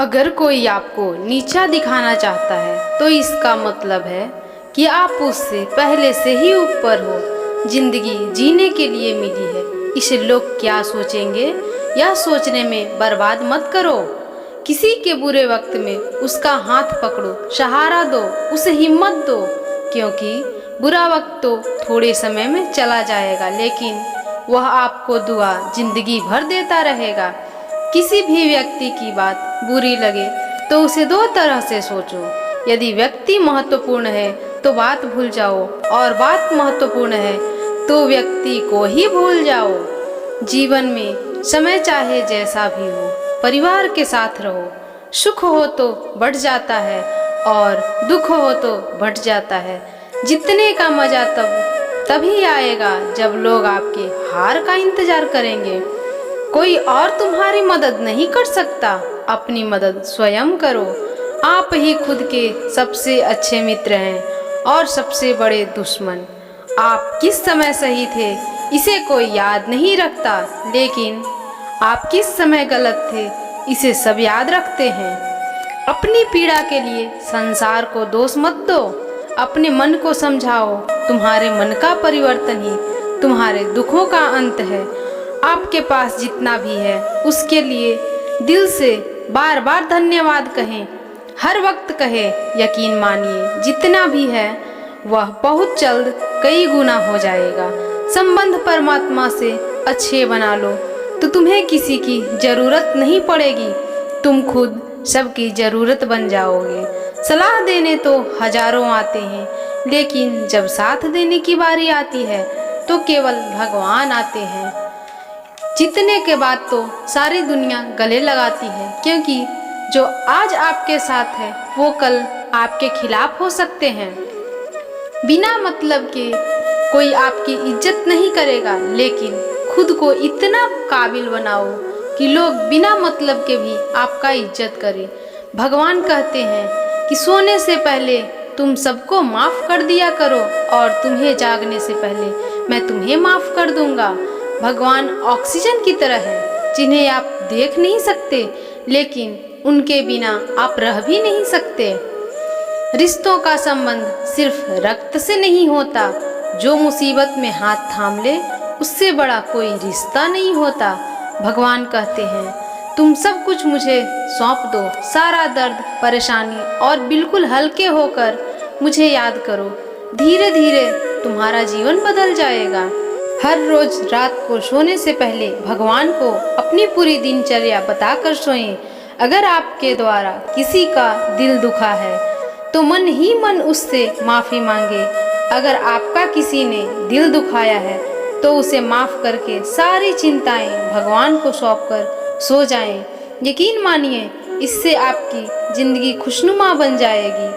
अगर कोई आपको नीचा दिखाना चाहता है तो इसका मतलब है कि आप उससे पहले से ही ऊपर हो। जिंदगी जीने के लिए मिली है, इसे लोग क्या सोचेंगे या सोचने में बर्बाद मत करो। किसी के बुरे वक्त में उसका हाथ पकड़ो, सहारा दो, उसे हिम्मत दो, क्योंकि बुरा वक्त तो थोड़े समय में चला जाएगा, लेकिन वह आपको दुआ जिंदगी भर देता रहेगा। किसी भी व्यक्ति की बात बुरी लगे तो उसे दो तरह से सोचो। यदि व्यक्ति महत्वपूर्ण है तो बात भूल जाओ, और बात महत्वपूर्ण है तो व्यक्ति को ही भूल जाओ। जीवन में समय चाहे जैसा भी हो, परिवार के साथ रहो। सुख हो तो बढ़ जाता है और दुख हो तो बढ़ जाता है। जीतने का मजा तभी आएगा जब लोग आपके हार का इंतजार करेंगे। कोई और तुम्हारी मदद नहीं कर सकता, अपनी मदद स्वयं करो। आप ही खुद के सबसे अच्छे मित्र हैं और सबसे बड़े दुश्मन। आप किस समय सही थे इसे कोई याद नहीं रखता, लेकिन आप किस समय गलत थे इसे सब याद रखते हैं। अपनी पीड़ा के लिए संसार को दोष मत दो, अपने मन को समझाओ। तुम्हारे मन का परिवर्तन ही तुम्हारे दुखों का अंत है। आपके पास जितना भी है उसके लिए दिल से बार बार धन्यवाद कहें, हर वक्त कहें। यकीन मानिए जितना भी है वह बहुत जल्द कई गुना हो जाएगा। संबंध परमात्मा से अच्छे बना लो तो तुम्हें किसी की जरूरत नहीं पड़ेगी, तुम खुद सबकी जरूरत बन जाओगे। सलाह देने तो हजारों आते हैं, लेकिन जब साथ देने की बारी आती है तो केवल भगवान आते हैं। जीतने के बाद तो सारी दुनिया गले लगाती है, क्योंकि जो आज आपके साथ है वो कल आपके खिलाफ हो सकते हैं। बिना मतलब के कोई आपकी इज्जत नहीं करेगा, लेकिन खुद को इतना काबिल बनाओ कि लोग बिना मतलब के भी आपका इज्जत करें। भगवान कहते हैं कि सोने से पहले तुम सबको माफ़ कर दिया करो, और तुम्हें जागने से पहले मैं तुम्हें माफ़ कर दूंगा। भगवान ऑक्सीजन की तरह है, जिन्हें आप देख नहीं सकते, लेकिन उनके बिना आप रह भी नहीं सकते। रिश्तों का संबंध सिर्फ रक्त से नहीं होता, जो मुसीबत में हाथ थाम ले उससे बड़ा कोई रिश्ता नहीं होता। भगवान कहते हैं तुम सब कुछ मुझे सौंप दो, सारा दर्द परेशानी, और बिल्कुल हल्के होकर मुझे याद करो। धीरे धीरे तुम्हारा जीवन बदल जाएगा। हर रोज रात को सोने से पहले भगवान को अपनी पूरी दिनचर्या बताकर सोएं। अगर आपके द्वारा किसी का दिल दुखा है तो मन ही मन उससे माफ़ी मांगे। अगर आपका किसी ने दिल दुखाया है तो उसे माफ़ करके सारी चिंताएं भगवान को सौंपकर सो जाएं। यकीन मानिए इससे आपकी ज़िंदगी खुशनुमा बन जाएगी।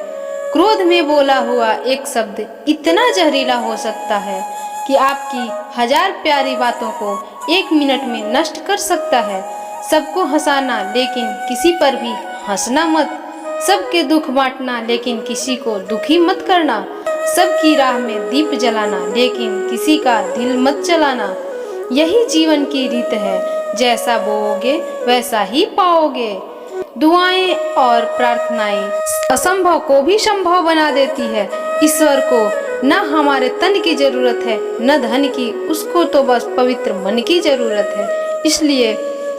क्रोध में बोला हुआ एक शब्द इतना जहरीला हो सकता है कि आपकी हजार प्यारी बातों को एक मिनट में नष्ट कर सकता है। सबको हंसाना, लेकिन किसी पर भी हंसना मत। सबके दुख बांटना, लेकिन किसी को दुखी मत करना। सबकी राह में दीप जलाना, लेकिन किसी का दिल मत जलाना। यही जीवन की रीत है, जैसा बोओगे वैसा ही पाओगे। दुआएं और प्रार्थनाएं असंभव को भी संभव बना देती है। ईश्वर को न हमारे तन की जरूरत है न धन की, उसको तो बस पवित्र मन की जरूरत है। इसलिए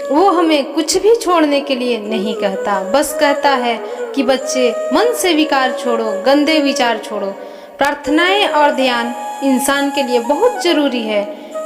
वो हमें कुछ भी छोड़ने के लिए नहीं कहता, बस कहता है कि बच्चे मन से विकार छोड़ो, गंदे विचार छोड़ो। प्रार्थनाएं और ध्यान इंसान के लिए बहुत जरूरी है,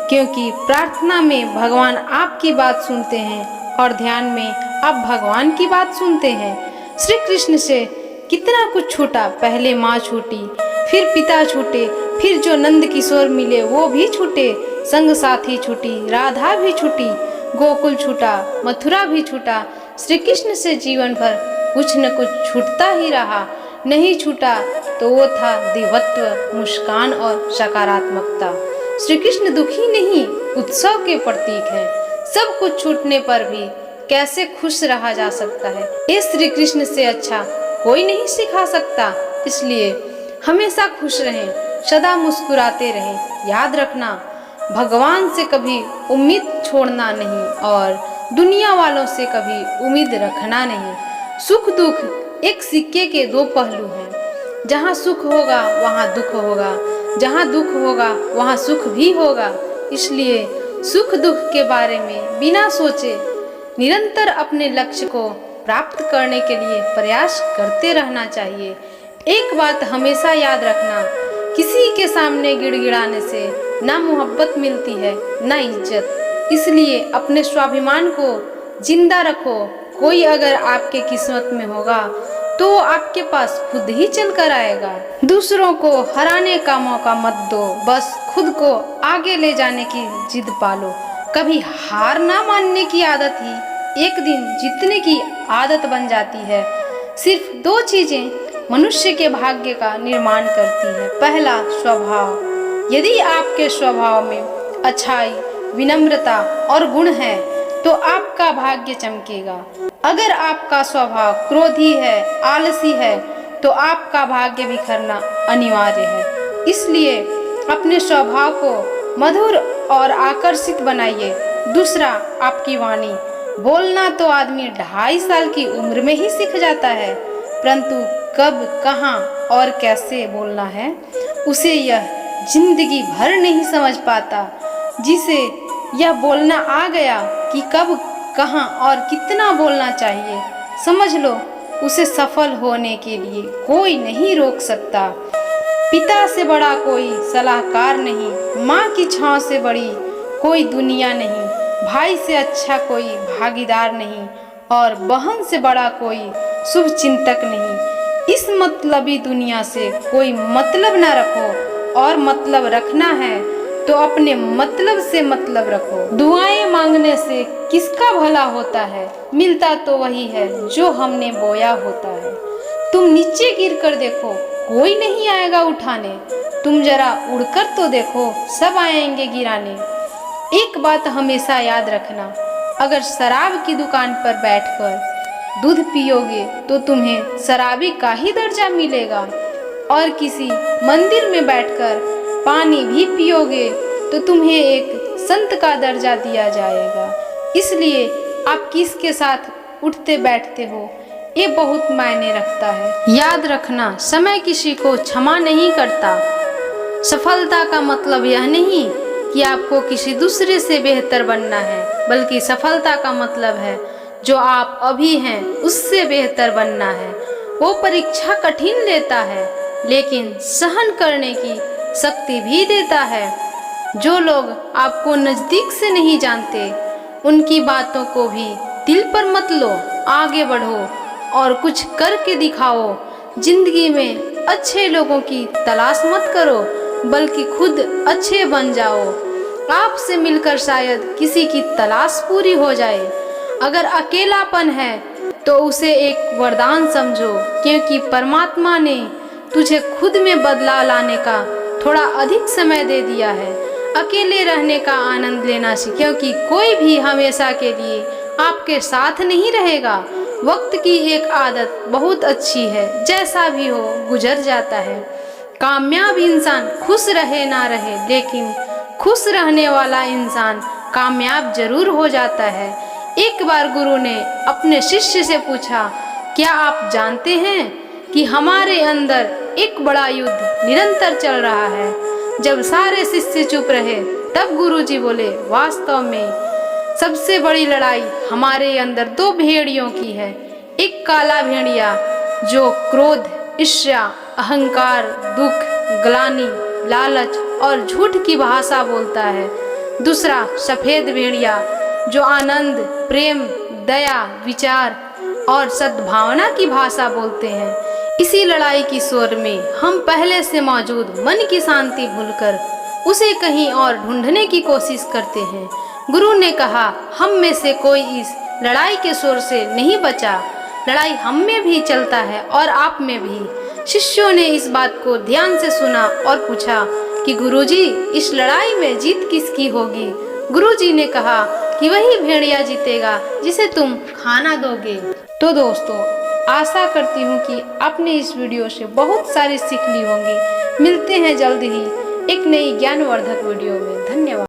क्योंकि प्रार्थना में भगवान आपकी बात सुनते हैं और ध्यान में आप भगवान की बात सुनते हैं। श्री कृष्ण से कितना कुछ छूटा, पहले माँ छूटी, फिर पिता छूटे, फिर जो नंद किशोर मिले वो भी छूटे, संग साथी छूटी, राधा भी छूटी, गोकुल छूटा, मथुरा भी छूटा। श्री कृष्ण से जीवन भर कुछ न कुछ छूटता ही रहा। नहीं छूटा तो वो था देवत्व, मुस्कान और सकारात्मकता। श्री कृष्ण दुखी नहीं, उत्सव के प्रतीक हैं। सब कुछ छूटने पर भी कैसे खुश रहा जा सकता है, ये श्री कृष्ण से अच्छा कोई नहीं सिखा सकता। इसलिए हमेशा खुश रहें, सदा मुस्कुराते रहें। याद रखना, भगवान से कभी उम्मीद छोड़ना नहीं और दुनिया वालों से कभी उम्मीद रखना नहीं। सुख दुख एक सिक्के के दो पहलू हैं। जहाँ सुख होगा वहाँ दुख होगा, जहाँ दुख होगा वहाँ सुख भी होगा। इसलिए सुख दुख के बारे में बिना सोचे निरंतर अपने लक्ष्य को प्राप्त करने के लिए प्रयास करते रहना चाहिए। एक बात हमेशा याद रखना, किसी के सामने गिड़गिड़ाने से ना मोहब्बत मिलती है ना इज्जत। इसलिए अपने स्वाभिमान को जिंदा रखो। कोई अगर आपके किस्मत में होगा तो आपके पास खुद ही चल कर आएगा। दूसरों को हराने का मौका मत दो, बस खुद को आगे ले जाने की जिद पालो। कभी हार ना मानने की आदत ही एक दिन जीतने की आदत बन जाती है। सिर्फ दो चीजें मनुष्य के भाग्य का निर्माण करती है। पहला, स्वभाव। यदि आपके स्वभाव में अच्छाई, विनम्रता और गुण है तो आपका भाग्य चमकेगा। अगर आपका स्वभाव क्रोधी है, आलसी है तो आपका भाग्य बिखरना अनिवार्य है। इसलिए अपने स्वभाव को मधुर और आकर्षित बनाइए। दूसरा, आपकी वाणी। बोलना तो आदमी 2.5 साल की उम्र में ही सीख जाता है, परंतु कब, कहाँ और कैसे बोलना है उसे यह जिंदगी भर नहीं समझ पाता। जिसे यह बोलना आ गया कि कब, कहाँ और कितना बोलना चाहिए, समझ लो उसे सफल होने के लिए कोई नहीं रोक सकता। पिता से बड़ा कोई सलाहकार नहीं, माँ की छाँव से बड़ी कोई दुनिया नहीं, भाई से अच्छा कोई भागीदार नहीं और बहन से बड़ा कोई शुभ चिंतक नहीं। इस मतलबी दुनिया से कोई मतलब ना रखो, और मतलब रखना है तो अपने मतलब से मतलब रखो। दुआएं मांगने से किसका भला होता है, मिलता तो वही है जो हमने बोया होता है। तुम नीचे गिर कर देखो, कोई नहीं आएगा उठाने। तुम जरा उड़कर तो देखो, सब आएंगे गिराने। एक बात हमेशा याद रखना, अगर शराब की दुकान पर बैठकर दूध पियोगे तो तुम्हें शराबी का ही दर्जा मिलेगा, और किसी मंदिर में बैठकर पानी भी पियोगे तो तुम्हें एक संत का दर्जा दिया जाएगा। इसलिए आप किसके साथ उठते बैठते हो ये बहुत मायने रखता है। याद रखना, समय किसी को क्षमा नहीं करता। सफलता का मतलब यह नहीं कि आपको किसी दूसरे से बेहतर बनना है, बल्कि सफलता का मतलब है जो आप अभी हैं उससे बेहतर बनना है। वो परीक्षा कठिन लेता है लेकिन सहन करने की शक्ति भी देता है। जो लोग आपको नज़दीक से नहीं जानते उनकी बातों को भी दिल पर मत लो, आगे बढ़ो और कुछ करके दिखाओ। जिंदगी में अच्छे लोगों की तलाश मत करो, बल्कि खुद अच्छे बन जाओ। आपसे मिलकर शायद किसी की तलाश पूरी हो जाए। अगर अकेलापन है तो उसे एक वरदान समझो, क्योंकि परमात्मा ने तुझे खुद में बदलाव लाने का थोड़ा अधिक समय दे दिया है। अकेले रहने का आनंद लेना सीखो, क्योंकि कोई भी हमेशा के लिए आपके साथ नहीं रहेगा। वक्त की एक आदत बहुत अच्छी है, जैसा भी हो गुजर जाता है। कामयाब इंसान खुश रहे ना रहे, लेकिन खुश रहने वाला इंसान कामयाब जरूर हो जाता है। एक बार गुरु ने अपने शिष्य से पूछा, क्या आप जानते हैं कि हमारे अंदर एक बड़ा युद्ध निरंतर चल रहा है? जब सारे शिष्य चुप रहे तब गुरुजी बोले, वास्तव में सबसे बड़ी लड़ाई हमारे अंदर 2 भेड़ियों की है। एक काला भेड़िया जो क्रोध, ईर्ष्या, अहंकार, दुख, ग्लानि, लालच और झूठ की भाषा बोलता है। दूसरा सफेद भेड़िया जो आनंद, प्रेम, दया, विचार और सद्भावना की भाषा बोलते हैं। इसी लड़ाई की शोर में हम पहले से मौजूद मन की शांति भूलकर उसे कहीं और ढूंढने की कोशिश करते हैं। गुरु ने कहा, हम में से कोई इस लड़ाई के शोर से नहीं बचा। लड़ाई हम में भी चलता है और आप में भी। शिष्यों ने इस बात को ध्यान से सुना और पूछा कि गुरुजी, इस लड़ाई में जीत किसकी होगी? गुरुजी ने कहा कि वही भेड़िया जीतेगा जिसे तुम खाना दोगे। तो दोस्तों, आशा करती हूँ कि आपने इस वीडियो से बहुत सारी सीख ली होंगी। मिलते हैं जल्द ही एक नई ज्ञानवर्धक वीडियो में। धन्यवाद।